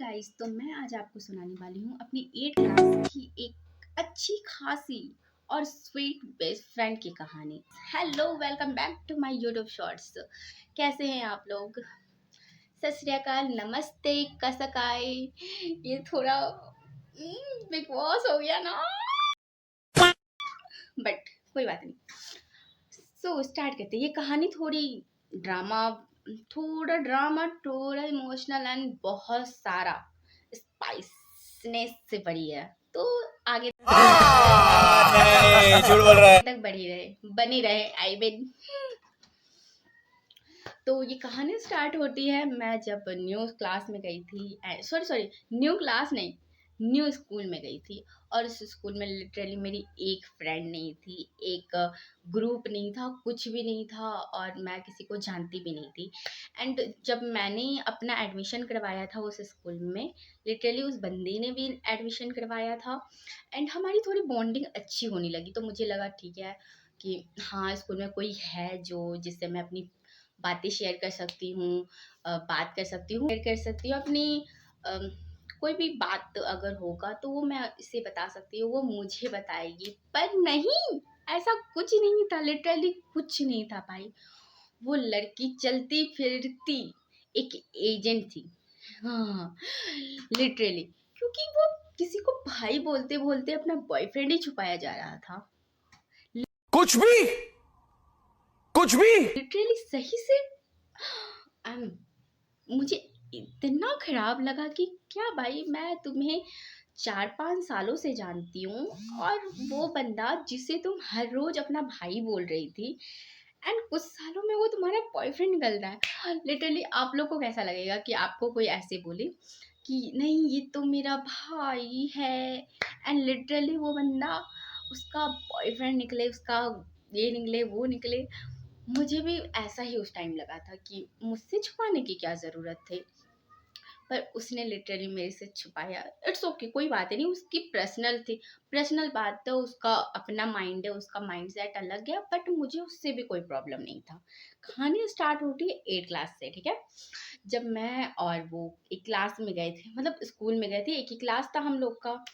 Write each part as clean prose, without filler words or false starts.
Guys, तो मैं आज आपको सुनाने वाली हूँ अपनी 8 क्लास की एक अच्छी खासी और स्वीट बेस्ट फ्रेंड की कहानी। Hello, welcome back to my YouTube shorts. कैसे हैं आप लोग? सत श्री अकाल, नमस्ते, कसकाय। ये थोड़ा बिग बॉस हो गया ना, बट कोई बात नहीं। स्टार्ट करते हैं। ये कहानी ड्रामा थोड़ा इमोशनल एंड बहुत सारा स्पाइसनेस से भरी है। तो आगे नहीं, झूठ बोल रहा है। तक बनी रहे आई मीन। तो ये कहानी स्टार्ट होती है, मैं जब न्यू क्लास में गई थी, सॉरी न्यू क्लास नहीं, न्यू स्कूल में गई थी। और उस स्कूल में लिटरली मेरी एक फ्रेंड नहीं थी, एक ग्रुप नहीं था, कुछ भी नहीं था, और मैं किसी को जानती भी नहीं थी। एंड जब मैंने अपना एडमिशन करवाया था उस स्कूल में, लिटरली उस बंदी ने भी एडमिशन करवाया था। एंड हमारी थोड़ी बॉन्डिंग अच्छी होने लगी, तो मुझे लगा ठीक है कि हाँ, स्कूल में कोई है जो जिससे मैं अपनी बातें शेयर कर सकती हूँ, बात कर सकती हूँ, शेयर कर सकती हूँ अपनी कोई भी बात अगर होगा तो वो मैं इसे बता सकती हूँ, वो मुझे बताएगी। पर नहीं, ऐसा कुछ नहीं था, लिटरली कुछ नहीं था भाई। वो लड़की चलती फिरती एक एजेंट थी। हाँ, लिटरली, क्योंकि वो किसी को भाई बोलते बोलते अपना बॉयफ्रेंड ही छुपाया जा रहा था। कुछ भी लिटरली सही से मुझे इतना खराब लगा कि क्या भाई, मैं तुम्हें 4-5 सालों से जानती हूँ, और वो बंदा जिसे तुम हर रोज अपना भाई बोल रही थी, एंड कुछ सालों में वो तुम्हारा बॉयफ्रेंड निकल रहा है। लिटरली आप लोग को कैसा लगेगा कि आपको कोई ऐसे बोले कि नहीं, ये तो मेरा भाई है, एंड लिटरली वो बंदा उसका बॉयफ्रेंड निकले, उसका ये निकले, वो निकले। मुझे भी ऐसा ही उस टाइम लगा था कि मुझसे छुपाने की क्या ज़रूरत थी, पर उसने लिटरली मेरे से छुपाया। इट्स ओके, कोई बात नहीं, उसकी पर्सनल बात है, उसका अपना माइंड है, उसका माइंडसेट अलग है, बट मुझे उससे भी कोई प्रॉब्लम नहीं था। कहानी स्टार्ट होती है 8 क्लास से, ठीक है। जब मैं और वो एक क्लास में गए थे, मतलब स्कूल में गए थे, एक ही क्लास था हम लोग का।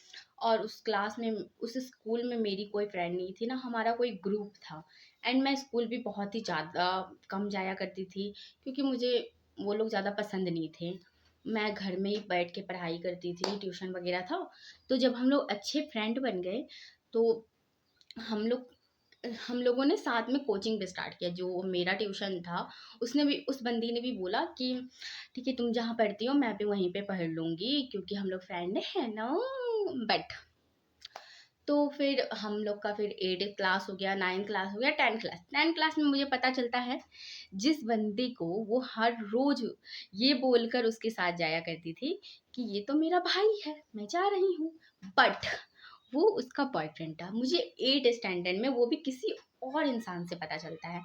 और उस क्लास में, उस स्कूल में मेरी कोई फ्रेंड नहीं थी ना, हमारा कोई ग्रुप था। एंड मैं स्कूल भी बहुत ही ज़्यादा कम जाया करती थी, क्योंकि मुझे वो लोग ज़्यादा पसंद नहीं थे। मैं घर में ही बैठ के पढ़ाई करती थी, ट्यूशन वगैरह था। तो जब हम लोग अच्छे फ्रेंड बन गए, तो हम लोग हम लोगों ने साथ में कोचिंग भी स्टार्ट किया। जो मेरा ट्यूशन था, उसने भी, उस बंदी ने भी बोला कि ठीक है, तुम जहाँ पढ़ती हो मैं भी वहीं पे पढ़ लूँगी, क्योंकि हम लोग फ्रेंड है ना। बट तो फिर हम लोग का फिर 8 क्लास हो गया, 9 क्लास हो गया, 10 क्लास में मुझे पता चलता है, जिस बंदी को वो हर रोज ये बोलकर उसके साथ जाया करती थी कि ये तो मेरा भाई है, मैं जा रही हूँ, बट वो उसका बॉयफ्रेंड था। मुझे 8 स्टैंडर्ड में वो भी किसी और इंसान से पता चलता है।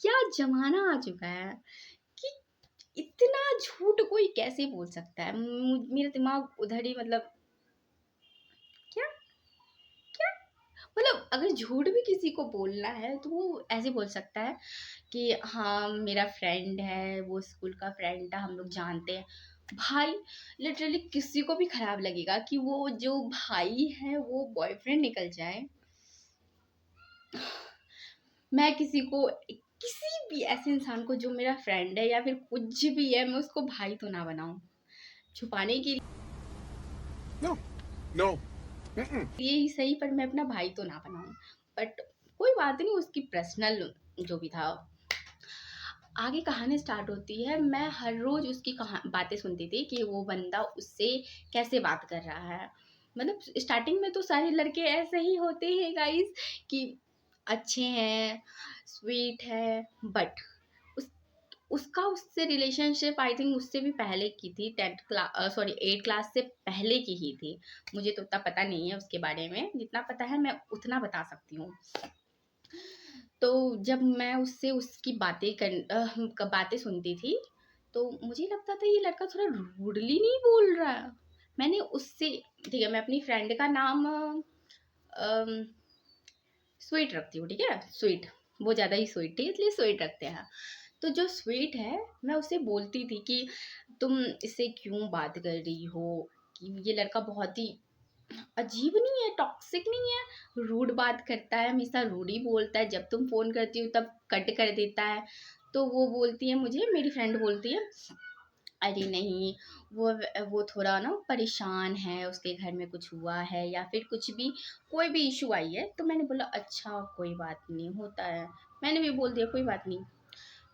क्या जमाना आ चुका है कि इतना झूठ कोई कैसे बोल सकता है। मेरा दिमाग उधर ही, मतलब क्या क्या, मतलब अगर झूठ भी किसी को बोलना है तो वो ऐसे बोल सकता है कि हाँ, मेरा फ्रेंड है, वो स्कूल का फ्रेंड था, हम लोग जानते हैं। भाई, लिटरली किसी को भी खराब लगेगा कि वो जो भाई है वो बॉयफ्रेंड निकल जाए। मैं किसी भी ऐसे इंसान को जो मेरा फ्रेंड है या फिर कुछ भी है, मैं उसको भाई तो ना बनाऊं, छुपाने के नो नो लिए ही सही, पर मैं अपना भाई तो ना बनाऊं। बट कोई बात नहीं, उसकी पर्सनल जो भी था। आगे कहानी स्टार्ट होती है। मैं हर रोज उसकी बातें सुनती थी कि वो बंदा उससे कैसे बात कर रहा है। मतलब स्टार्टिंग में तो सारे लड़के ऐसे ही होते हैं गाइस, कि अच्छे हैं, स्वीट है, बट उस उसका उससे रिलेशनशिप आई थिंक उससे भी पहले की थी, 8 क्लास से पहले की ही थी। मुझे तो उतना पता नहीं है उसके बारे में, जितना पता है मैं उतना बता सकती हूँ। तो जब मैं उससे उसकी बातें सुनती थी, तो मुझे लगता था ये लड़का थोड़ा रूडली नहीं बोल रहा है। मैंने उससे, ठीक है, मैं अपनी फ्रेंड का नाम स्वीट रखती हूँ, ठीक है, स्वीट, वो ज़्यादा ही स्वीट थी इसलिए स्वीट रखते हैं। तो जो स्वीट है, मैं उसे बोलती थी कि तुम इससे क्यों बात कर रही हो, कि ये लड़का बहुत ही अजीब नहीं है, टॉक्सिक नहीं है, रूड बात करता है, हमेशा रूड ही बोलता है, जब तुम फ़ोन करती हो तब कट कर देता है। तो वो बोलती है मुझे, मेरी फ्रेंड बोलती है, अरे नहीं, वो थोड़ा ना परेशान है, उसके घर में कुछ हुआ है या फिर कुछ भी, कोई भी इशू आई है। तो मैंने बोला अच्छा कोई बात नहीं, होता है। मैंने भी बोल दिया कोई बात नहीं।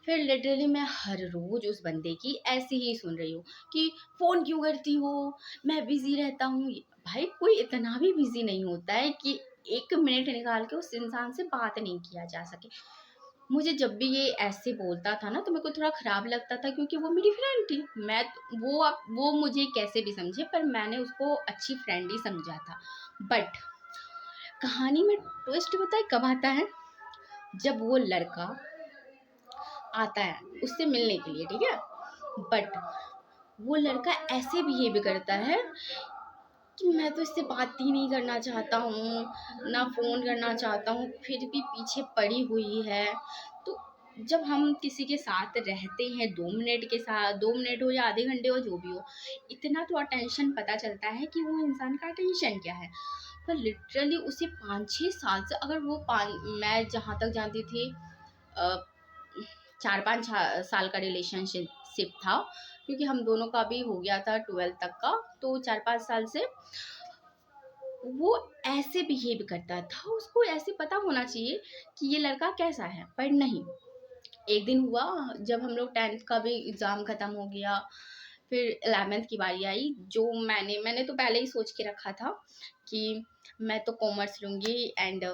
फिर लिटरली मैं हर रोज उस बंदे की ऐसे ही सुन रही हूँ कि फोन क्यों करती हो, मैं बिजी रहता हूँ। भाई कोई इतना भी बिजी नहीं होता है कि 1 मिनट निकाल के उस इंसान से बात नहीं किया जा सके। मुझे जब भी ये ऐसे बोलता था ना तो मेरे को थोड़ा खराब लगता था, क्योंकि वो मेरी फ्रेंड थी। मैं वो मुझे कैसे भी समझे, पर मैंने उसको अच्छी फ्रेंड ही समझा था। बट कहानी में ट्विस्ट पता है कब आता है, जब वो लड़का आता है उससे मिलने के लिए, ठीक है, बट वो लड़का ऐसे बिहेव करता है कि मैं तो इससे बात ही नहीं करना चाहता हूँ, ना फ़ोन करना चाहता हूँ, फिर भी पीछे पड़ी हुई है। तो जब हम किसी के साथ रहते हैं 2 मिनट के साथ, 2 मिनट हो या आधे घंटे हो, जो भी हो, इतना तो अटेंशन पता चलता है कि वो इंसान का अटेंशन क्या है। पर लिटरली उसे 5-6 साल से, अगर वो मैं जहाँ तक जानती थी, 4-5 साल का रिलेशनशिप था, क्योंकि हम दोनों का भी हो गया था 12th तक का। तो 4-5 साल से वो ऐसे बिहेव करता था, उसको ऐसे पता होना चाहिए कि ये लड़का कैसा है, पर नहीं। एक दिन हुआ जब हम लोग 10th का भी एग्ज़ाम ख़त्म हो गया, फिर 11th की बारी आई। जो मैंने तो पहले ही सोच के रखा था कि मैं तो कॉमर्स लूँगी, एंड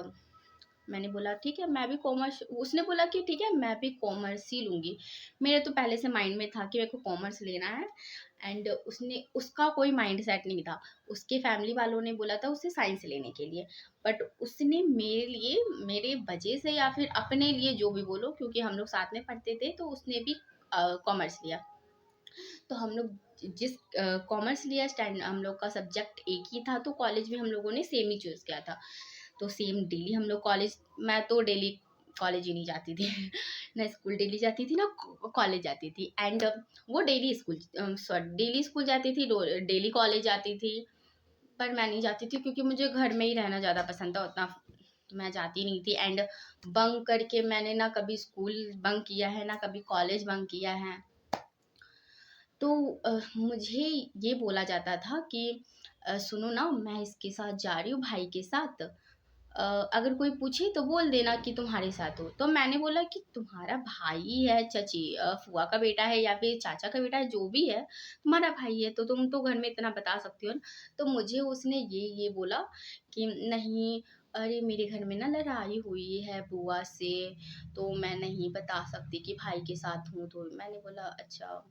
मैंने बोला ठीक है मैं भी कॉमर्स, उसने बोला कि ठीक है मैं भी कॉमर्स ही लूँगी। मेरे तो पहले से माइंड में था कि मेरे को कॉमर्स लेना है, एंड उसका कोई माइंड सेट नहीं था। उसके फैमिली वालों ने बोला था उसे साइंस लेने के लिए, बट उसने मेरे लिए, मेरे वजह से या फिर अपने लिए, जो भी बोलो, क्योंकि हम लोग साथ में पढ़ते थे, तो उसने भी कॉमर्स लिया। तो हम लोग जिस कॉमर्स लिया, स्टैंड हम लोग का सब्जेक्ट एक ही था, तो कॉलेज भी हम लोगों ने सेम ही चूज़ किया था। तो सेम डेली हम लोग कॉलेज, मैं तो डेली कॉलेज ही नहीं जाती थी ना स्कूल डेली जाती थी ना कॉलेज जाती थी। एंड वो daily school, sorry daily school जाती थी, डेली कॉलेज जाती थी। पर मैं नहीं जाती थी क्योंकि मुझे घर में ही रहना ज़्यादा पसंद था, उतना तो मैं जाती नहीं थी। एंड बंक करके मैंने ना कभी स्कूल बंक किया है, ना कभी कॉलेज बंक किया है। तो मुझे ये बोला जाता था कि सुनो ना मैं इसके साथ जा रही हूँ, भाई के साथ, अगर कोई पूछे तो बोल देना कि तुम्हारे साथ हो। तो मैंने बोला कि तुम्हारा भाई है, चची फुआ का बेटा है या फिर चाचा का बेटा है, जो भी है तुम्हारा भाई है, तो तुम तो घर में इतना बता सकती हो ना। तो मुझे उसने ये बोला कि नहीं, अरे मेरे घर में ना लड़ाई हुई है बुआ से, तो मैं नहीं बता सकती कि भाई के साथ हूँ। तो मैंने बोला अच्छा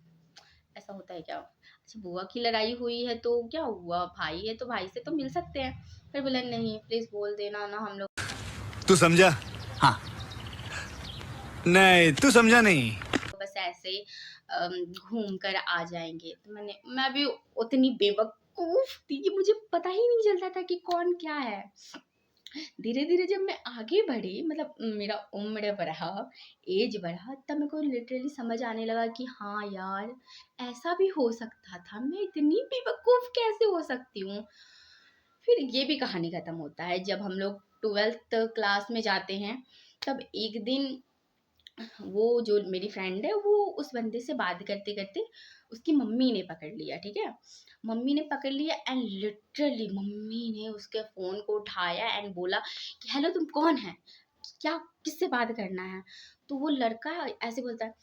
ऐसा होता है क्या? अच्छा बुआ की लड़ाई हुई है तो क्या हुआ? भाई है तो भाई से तो मिल सकते हैं। फिर बोला नहीं प्लीज़ बोल देना ना, हम लोग तू समझा? हाँ। नहीं, तू समझा नहीं। बस ऐसे घूम कर आ जाएँगे। तो मैं भी उतनी बेवकूफ़ थी कि मुझे पता ही नहीं चलता था कि कौन क्या है। धीरे-धीरे जब मैं आगे बढ़ी, मतलब मेरा उम्र बढ़ा, एज बढ़ा, तब मेरे को लिटरली समझ आने लगा कि हाँ यार, ऐसा भी हो सकता था। मैं इतनी बेवकूफ़ कैसे हो सकती हूँ? फिर ये भी कहानी खत्म होता है जब हम लोग 12th क्लास में जाते हैं। तब एक दिन वो जो मेरी फ्रेंड है वो उस बंदे से बात करते करते उसकी मम्मी ने पकड़ लिया, ठीक है, मम्मी ने पकड़ लिया, एंड लिटरली मम्मी ने उसके फ़ोन को उठाया एंड बोला कि हेलो तुम कौन है, क्या, किससे बात करना है। तो वो लड़का ऐसे बोलता है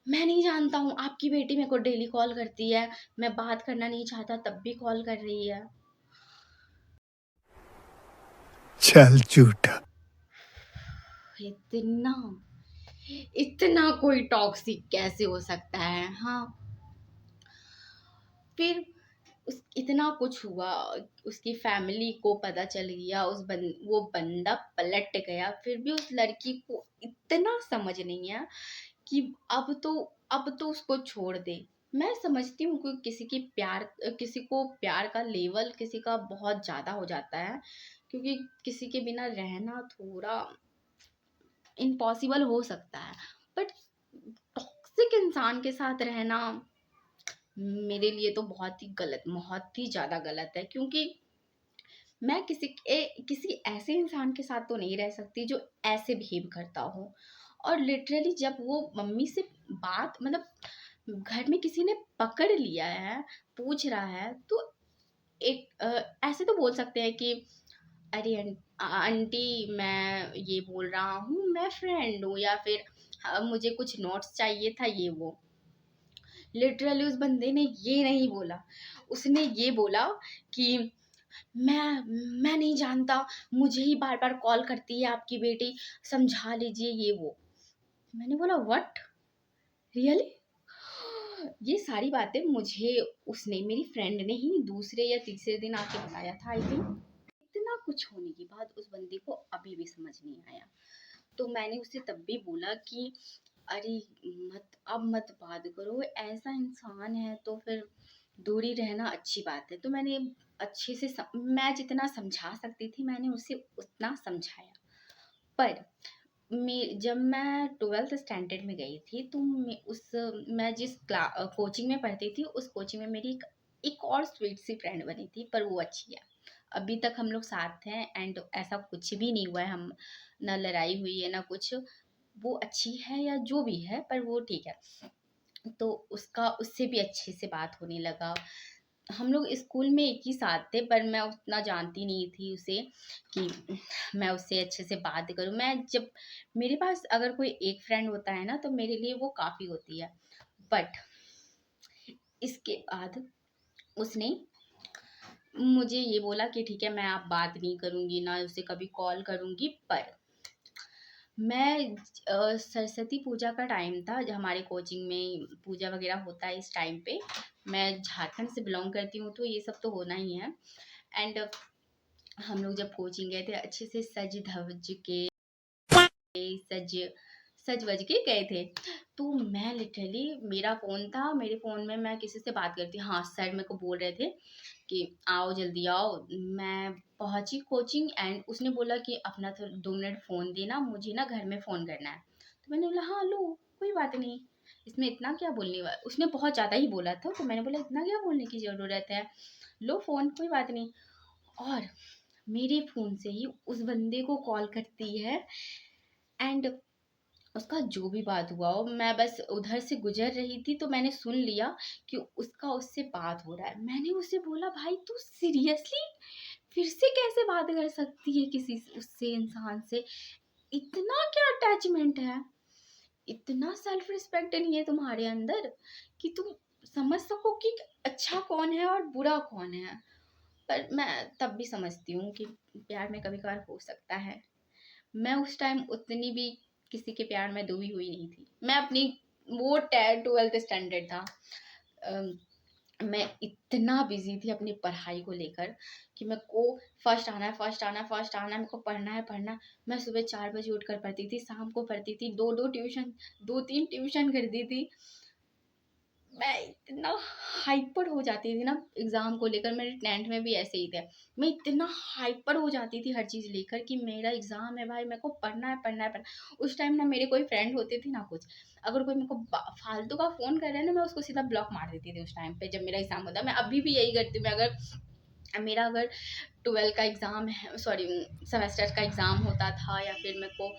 मैं नहीं जानता हूँ, आपकी बेटी मेरे को डेली कॉल करती है, मैं बात करना नहीं चाहता तब भी कॉल कर रही है। चल झूठा। इतना इतना कोई टॉक्सिक कैसे हो सकता है? हाँ। फिर इतना कुछ हुआ, उसकी फैमिली को पता चल गया, वो बंदा पलट गया, फिर भी उस लड़की को इतना समझ नहीं है कि अब तो उसको छोड़ दे। मैं समझती हूँ कि किसी को प्यार का लेवल किसी का बहुत ज़्यादा हो जाता है, क्योंकि किसी के बिना रहना थोड़ा इम्पॉसिबल हो सकता है, बट टॉक्सिक इंसान के साथ रहना मेरे लिए तो बहुत ही ज़्यादा गलत है, क्योंकि मैं किसी ऐसे इंसान के साथ तो नहीं रह सकती जो ऐसे बिहेव करता हो। और लिटरली जब वो मम्मी से बात मतलब घर में किसी ने पकड़ लिया है, पूछ रहा है, तो ऐसे तो बोल सकते हैं कि अरे आंटी मैं ये बोल रहा हूँ, मैं फ्रेंड हूँ, या फिर मुझे कुछ नोट्स चाहिए था ये वो। लिटरली उस बंदे ने ये नहीं बोला, उसने ये बोला कि मैं नहीं जानता, मुझे ही बार बार कॉल करती है आपकी बेटी, समझा लीजिए ये वो। मैंने बोला व्हाट, रियली? ये सारी बातें मुझे उसने, मेरी फ्रेंड ने ही दूसरे या तीसरे दिन आके बताया था आई थिंक। इतना कुछ होने के बाद उस बंदे को अभी भी समझ नहीं आया। तो मैंने उसे तब भी बोला कि अरे मत बात करो, ऐसा इंसान है तो फिर दूरी रहना अच्छी बात है। तो मैंने अच्छे से मैं जितना समझा सकती थी मैंने उसे उतना समझाया। पर जब मैं 12th स्टैंडर्ड में गई थी तो मैं जिस कोचिंग में पढ़ती थी उस कोचिंग में मेरी एक और स्वीट सी फ्रेंड बनी थी, पर वो अच्छी है। अभी तक हम लोग साथ हैं एंड ऐसा कुछ भी नहीं हुआ है, हम ना लड़ाई हुई है ना कुछ। वो अच्छी है या जो भी है, पर वो ठीक है। तो उसका उससे भी अच्छे से बात होने लगा। हम लोग स्कूल में एक ही साथ थे, पर मैं उतना जानती नहीं थी उसे कि मैं उससे अच्छे से बात करूं। मैं जब मेरे पास अगर कोई एक फ्रेंड होता है ना तो मेरे लिए वो काफ़ी होती है। बट इसके बाद उसने मुझे ये बोला कि ठीक है मैं आप बात नहीं करूंगी ना उसे कभी कॉल करूंगी। पर मैं सरस्वती पूजा का टाइम था जब हमारे कोचिंग में पूजा वगैरह होता है इस टाइम पे। मैं झारखंड से बिलोंग करती हूँ तो ये सब तो होना ही है। एंड हम लोग जब कोचिंग गए थे अच्छे से सज सज वज के गए थे। तो मैं लिटरली, मेरा फ़ोन था, मेरे फ़ोन में मैं किसी से बात करती, हाँ सर मेरे को बोल रहे थे कि आओ जल्दी आओ। मैं पहुंची कोचिंग एंड उसने बोला कि अपना तो 2 मिनट फ़ोन देना, मुझे ना घर में फ़ोन करना है। तो मैंने बोला हाँ लो, कोई बात नहीं, इसमें इतना क्या बोलने वाला। उसने बहुत ज़्यादा ही बोला था तो मैंने बोला इतना क्या बोलने की ज़रूरत है, लो फ़ोन, कोई बात नहीं। और मेरे फ़ोन से ही उस बंदे को कॉल करती है एंड उसका जो भी बात हुआ हो, मैं बस उधर से गुजर रही थी तो मैंने सुन लिया कि उसका उससे बात हो रहा है। मैंने उसे बोला भाई तू सीरियसली फिर से कैसे बात कर सकती है किसी उससे इंसान से, इतना क्या अटैचमेंट है, इतना सेल्फ रिस्पेक्ट नहीं है तुम्हारे अंदर कि तुम समझ सको कि अच्छा कौन है और बुरा कौन है। पर मैं तब भी समझती हूँ कि प्यार में कभी कभार हो सकता है। मैं उस टाइम उतनी भी किसी के प्यार में डूबी हुई नहीं थी। मैं अपनी वो 12th स्टैंडर्ड था। अम, मैं इतना बिजी थी अपनी पढ़ाई को लेकर कि मेरे को फर्स्ट आना है, फर्स्ट आना है, फर्स्ट आना है, मेरे को पढ़ना है पढ़ना है। मैं सुबह 4 बजे उठकर पढ़ती थी, शाम को पढ़ती थी, दो तीन ट्यूशन करती थी। मैं इतना हाइपर हो जाती थी ना एग्ज़ाम को लेकर, मेरे 10th में भी ऐसे ही थे। मैं इतना हाइपर हो जाती थी हर चीज़ लेकर कि मेरा एग्ज़ाम है भाई, मेरे को पढ़ना है पढ़ना है पढ़ना। उस टाइम ना मेरे कोई फ्रेंड होते थे ना कुछ। अगर कोई मेरे को फालतू का फ़ोन कर रहा है ना मैं उसको सीधा ब्लॉक मार देती थी उस टाइम पे जब मेरा एग्ज़ाम होता है। मैं अभी भी यही करती हूँ। मैं अगर मेरा अगर 12 का एग्ज़ाम है, सॉरी सेमेस्टर का एग्ज़ाम होता था या फिर मेरे को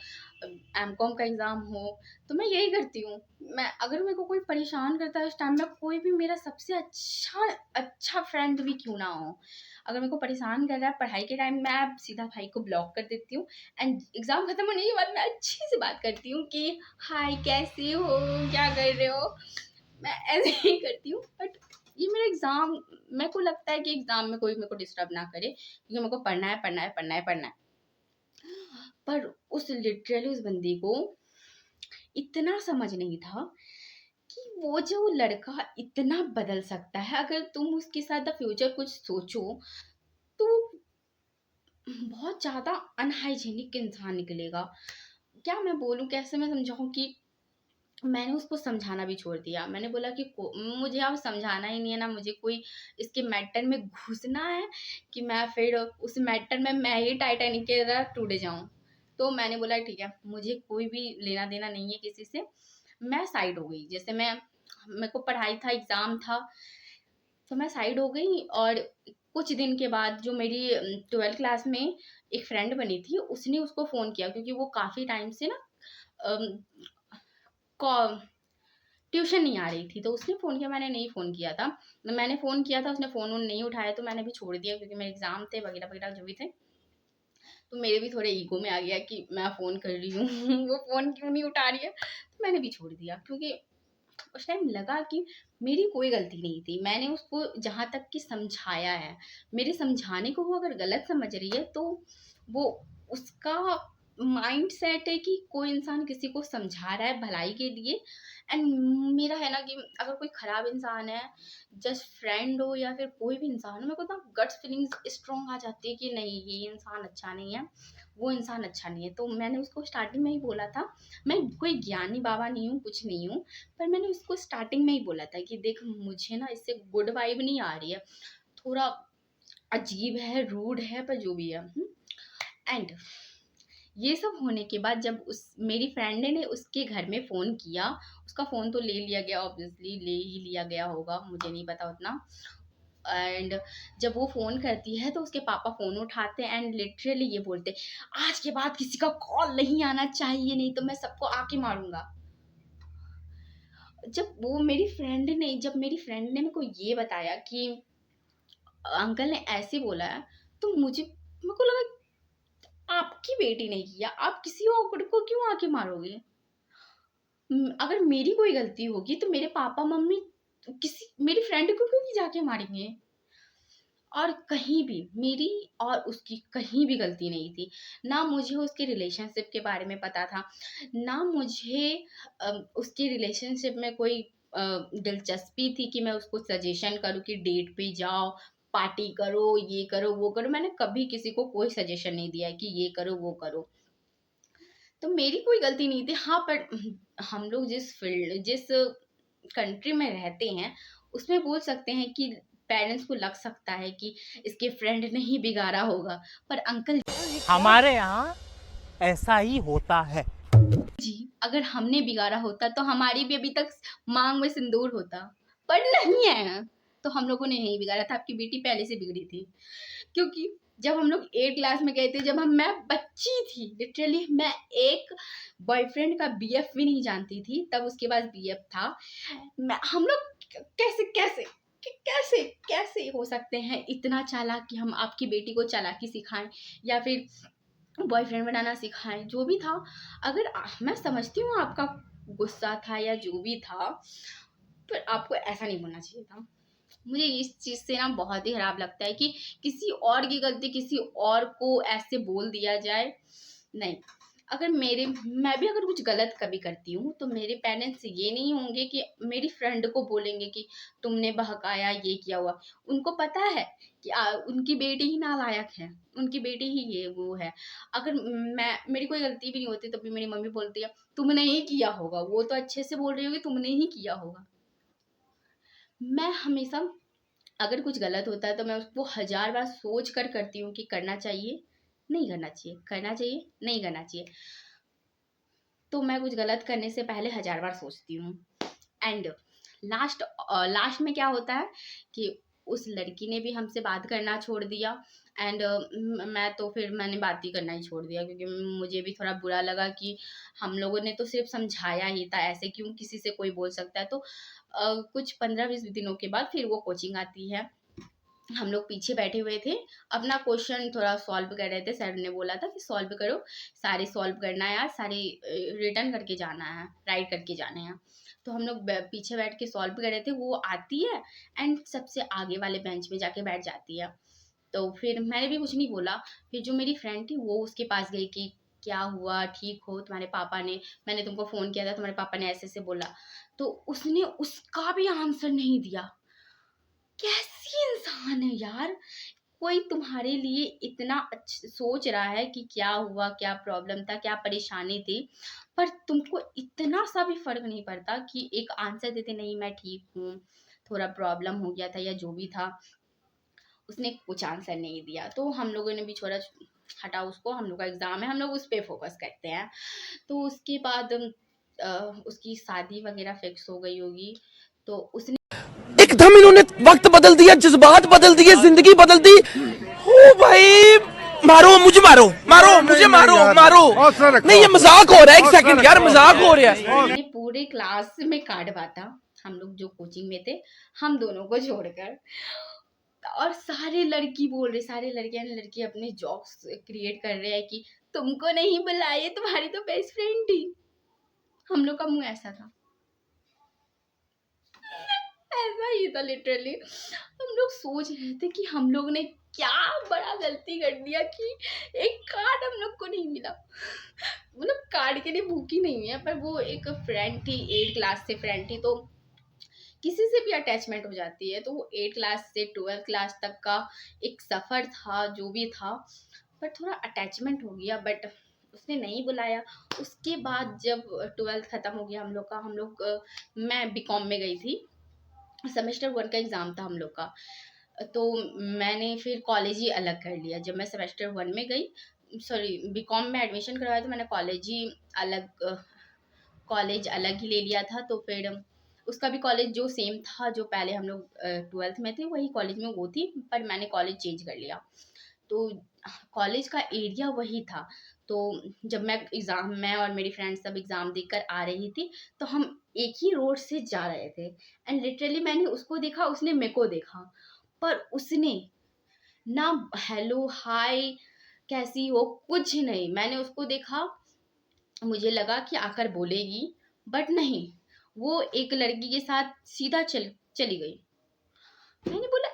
एमकॉम का एग्ज़ाम हो, तो मैं यही करती हूँ। मैं अगर मेरे को कोई परेशान करता है उस टाइम में, कोई भी मेरा सबसे अच्छा फ्रेंड भी क्यों ना हो, अगर मेरे को परेशान कर रहा है पढ़ाई के टाइम, मैं सीधा भाई को ब्लॉक कर देती हूँ। एंड एग्ज़ाम खत्म होने के बाद मैं अच्छी से बात करती हूँ कि हाय कैसे हो, क्या कर रहे हो, मैं ऐसे ही करती हूँ। बट ये मेरा एग्ज़ाम, मेरे को लगता है कि एग्ज़ाम में कोई मेरे को डिस्टर्ब ना करे क्योंकि मेरे को पढ़ना है पढ़ना है पढ़ना है पढ़ना है। पर उस लिटरली उस बंदी को इतना समझ नहीं था कि वो जो लड़का इतना बदल सकता है। अगर तुम उसके साथ द फ्यूचर कुछ सोचो तो बहुत ज़्यादा अनहाइजीनिक इंसान निकलेगा। क्या मैं बोलूँ, कैसे मैं समझाऊँ कि मैंने उसको समझाना भी छोड़ दिया। मैंने बोला कि मुझे अब समझाना ही नहीं है, ना मुझे कोई इसके मैटर में घुसना है कि मैं फिर उस मैटर में मैं ही टाइटैनिक की तरह टूट जाऊँ। तो मैंने बोला ठीक है, मुझे कोई भी लेना देना नहीं है किसी से। मैं साइड हो गई। जैसे मेरे को पढ़ाई था, एग्ज़ाम था, तो मैं साइड हो गई। और कुछ दिन के बाद जो मेरी 12th क्लास में एक फ्रेंड बनी थी, उसने उसको फ़ोन किया, क्योंकि वो काफ़ी टाइम से ना अम, कॉ ट्यूशन नहीं आ रही थी, तो उसने फ़ोन किया, मैंने नहीं फ़ोन किया था। मैंने फ़ोन किया था, उसने फ़ोन वोन नहीं उठाया, तो मैंने भी छोड़ दिया, क्योंकि मेरे एग्ज़ाम थे वगैरह-वगैरह जो भी थे। तो मेरे भी थोड़े ईगो में आ गया कि मैं फ़ोन कर रही हूँ वो फ़ोन क्यों नहीं उठा रही है, तो मैंने भी छोड़ दिया। क्योंकि उस टाइम लगा कि मेरी कोई गलती नहीं थी। मैंने उसको जहाँ तक कि समझाया है, मेरे समझाने को वो अगर गलत समझ रही है, तो वो उसका माइंडसेट है कि कोई इंसान किसी को समझा रहा है भलाई के लिए। एंड मेरा है ना कि अगर कोई खराब इंसान है, जस्ट फ्रेंड हो या फिर कोई भी इंसान हो, मेरे को ना गट्स फीलिंग्स स्ट्रॉन्ग आ जाती है कि नहीं, ये इंसान अच्छा नहीं है, वो इंसान अच्छा नहीं है। तो मैंने उसको स्टार्टिंग में ही बोला था। मैं कोई ज्ञानी बाबा नहीं हूँ, कुछ नहीं हूँ, पर मैंने उसको स्टार्टिंग में ही बोला था कि देख, मुझे ना इससे गुड वाइब नहीं आ रही है, थोड़ा अजीब है, रूड है, पर जो भी है। एंड ये सब होने के बाद जब उस मेरी फ्रेंड ने उसके घर में फ़ोन किया, उसका फ़ोन तो ले लिया गया, ऑब्वियसली ले ही लिया गया होगा, मुझे नहीं पता उतना। एंड जब वो फ़ोन करती है, तो उसके पापा फ़ोन उठाते हैं एंड लिटरली ये बोलते हैं, आज के बाद किसी का कॉल नहीं आना चाहिए, नहीं तो मैं सबको आके मारूंगा। जब मेरी फ्रेंड ने मेरे को ये बताया कि अंकल ने ऐसे बोला है, तो मेरे को लगा आपकी बेटी ने किया, आप किसी और को क्यों आके मारोगे? अगर मेरी कोई गलती होगी, तो मेरे पापा मम्मी किसी मेरी फ्रेंड को क्यों नहीं जाके मारेंगे? और कहीं भी मेरी और उसकी कहीं भी गलती नहीं थी। ना मुझे उसके रिलेशनशिप के बारे में पता था, ना मुझे उसके रिलेशनशिप में कोई दिलचस्पी थी कि मैं उसको सजेशन करूँ कि डेट पे जाओ, पार्टी करो, ये करो, वो करो। मैंने कभी किसी को कोई सजेशन नहीं दिया कि ये करो, वो करो। तो मेरी कोई गलती नहीं थी। हाँ, पर हम लोग जिस कंट्री में रहते हैं, उसमें बोल सकते हैं कि पेरेंट्स को लग सकता है कि इसके फ्रेंड ने ही बिगाड़ा होगा। पर अंकल हमारे यहाँ ऐसा ही होता है। जी, अगर हमने बिगाड़ा होता, तो हमारी भी अभी तक मांग में सिंदूर होता, पर नहीं है। तो हम लोगों ने नहीं बिगाड़ा था, आपकी बेटी पहले से बिगड़ी थी। क्योंकि जब हम लोग 8 क्लास में गए थे, जब मैं बच्ची थी, लिटरली मैं एक बॉयफ्रेंड का बीएफ भी नहीं जानती थी, तब उसके पास बीएफ था। हम लोग कैसे कैसे कैसे कैसे हो सकते हैं इतना चालाक कि हम आपकी बेटी को चालाकी सिखाएं, या फिर बॉयफ्रेंड बनाना सिखाएं, जो भी था। अगर मैं समझती हूँ आपका गुस्सा था या जो भी था, पर आपको ऐसा नहीं बोलना चाहिए था। मुझे इस चीज़ से ना बहुत ही खराब लगता है कि किसी और की गलती किसी और को ऐसे बोल दिया जाए। नहीं, अगर मैं भी अगर कुछ गलत कभी करती हूँ, तो मेरे पेरेंट्स ये नहीं होंगे कि मेरी फ्रेंड को बोलेंगे कि तुमने बहकाया, ये किया हुआ। उनको पता है कि उनकी बेटी ही नालायक है, उनकी बेटी ही ये वो है। अगर मेरी कोई गलती भी नहीं होती, तब भी मेरी मम्मी बोलती है तुमने ही किया होगा, वो तो अच्छे से बोल रही होगी तुमने ही किया होगा। मैं हमेशा अगर कुछ गलत होता है, तो मैं उसको हजार बार सोच कर करती हूँ कि करना चाहिए, नहीं करना चाहिए, करना चाहिए, नहीं करना चाहिए। तो मैं कुछ गलत करने से पहले हजार बार सोचती हूँ। एंड लास्ट में क्या होता है कि उस लड़की ने भी हमसे बात करना छोड़ दिया। एंड मैं तो फिर मैंने बात ही करना ही छोड़ दिया, क्योंकि मुझे भी थोड़ा बुरा लगा कि हम लोगों ने तो सिर्फ समझाया ही था, ऐसे क्यों किसी से कोई बोल सकता है। तो कुछ 15-20 दिनों के बाद फिर वो कोचिंग आती है। हम लोग पीछे बैठे हुए थे, अपना क्वेश्चन थोड़ा सॉल्व कर रहे थे। सर ने बोला था कि सॉल्व करो, सारे सॉल्व करना है यार, सारे रिटर्न करके जाना है, राइट करके जाने हैं। तो हम लोग पीछे बैठ के सॉल्व कर रहे थे। वो आती है एंड सबसे आगे वाले बेंच में जाके बैठ जाती है। तो फिर मैंने भी कुछ नहीं बोला। फिर जो मेरी फ्रेंड थी, वो उसके पास गई कि क्या हुआ, ठीक हो? तुम्हारे पापा ने मैंने तुमको फ़ोन किया था, तुम्हारे पापा ने ऐसे ऐसे बोला। तो उसने उसका भी आंसर नहीं दिया। कैसी इंसान है यार! कोई तुम्हारे लिए इतना सोच रहा है कि क्या हुआ, क्या प्रॉब्लम था, क्या परेशानी थी, पर तुमको इतना सा भी फ़र्क नहीं पड़ता कि एक आंसर देते, नहीं मैं ठीक हूँ, थोड़ा प्रॉब्लम हो गया था या जो भी था। उसने कुछ आंसर नहीं दिया, तो हम लोगों ने भी छोड़ा, हटाओ उसको, हम लोग का एग्ज़ाम है, हम लोग उस पे फ़ोकस करते हैं। तो उसके बाद उसकी शादी वगैरह फिक्स हो गई होगी, तो उसने एकदम इन्होंने वक्त बदल दिया, जज्बात बदल दिए, जिंदगी बदल दी। ओ भाई, मारो मुझे, मारो मारो मुझे, मारो मारो। नहीं, ये मजाक हो रहा है, एक सेकंड यार, मजाक हो रहा है। पूरे क्लास में कार्ड बांटा, हम लोग जो कोचिंग में थे, हम दोनों को छोड़कर। और सारे लड़की बोल रहे, सारे लड़के अपने जॉब्स क्रिएट कर रहे हैं कि तुमको नहीं बुलाए, तुम्हारी तो बेस्ट फ्रेंड थी। हम लोग का मुंह ऐसा था, ऐसा ही था लिटरली। हम लोग सोच रहे थे कि हम लोग ने क्या बड़ा गलती कर दिया कि एक कार्ड हम लोग को नहीं मिला। मतलब कार्ड के लिए भूखी नहीं है, पर वो एक फ्रेंड थी, 8 क्लास से फ्रेंड थी, तो किसी से भी अटैचमेंट हो जाती है। तो वो 8 क्लास से 12 क्लास तक का एक सफ़र था, जो भी था, पर थोड़ा अटैचमेंट हो गया, बट उसने नहीं बुलाया। उसके बाद जब 12th ख़त्म हो गया हम लोग मैं बीकॉम में गई थी, सेमेस्टर 1 का एग्ज़ाम था हम लोग का। तो मैंने फिर कॉलेज ही अलग कर लिया। जब मैं सेमेस्टर 1 में गई, सॉरी बीकॉम में एडमिशन करवाया, तो मैंने कॉलेज अलग ही ले लिया था। तो फिर उसका भी कॉलेज जो सेम था, जो पहले हम लोग 12th में थे, वही कॉलेज में वो थी, पर मैंने कॉलेज चेंज कर लिया। तो कॉलेज का एरिया वही था। तो जब मैं और मेरी फ्रेंड सब एग्ज़ाम देकर आ रही थी, तो हम एक ही रोड से जा रहे थे, एंड लिटरली मैंने उसको देखा, उसने मेरे को देखा, पर उसने ना हेलो हाय कैसी हो कुछ नहीं। मैंने उसको देखा, मुझे लगा कि आकर बोलेगी, बट नहीं, वो एक लड़की के साथ सीधा चली गई। मैंने बोला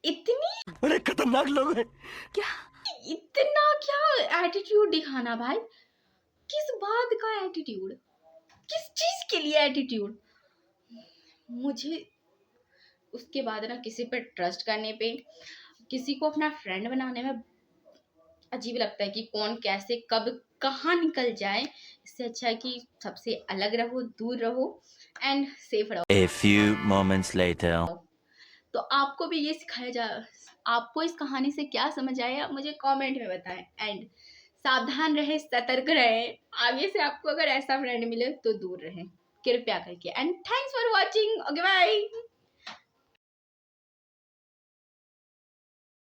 इतनी, बड़े खतरनाक लोग हैं। इतना क्या एटीट्यूड दिखाना भाई? किस बात का एटीट्यूड? किस चीज के लिए एटीट्यूड? मुझे उसके बाद ना किसी पर ट्रस्ट करने पे, किसी को अपना फ्रेंड बनाने में अजीब लगता है कि कौन कैसे कब कहाँ निकल जाए। इससे अच्छा है कि सबसे अलग रहो, दूर रहो, एंड सेफ रहो। A few moments later. तो आपको भी ये सिखाया जा, आपको इस कहानी से क्या समझ आया मुझे कमेंट में बताएं, एंड सावधान रहे, सतर्क रहे। आगे से आपको अगर ऐसा फ्रेंड मिले तो दूर रहें कृपया करके। And thanks for watching, okay bye.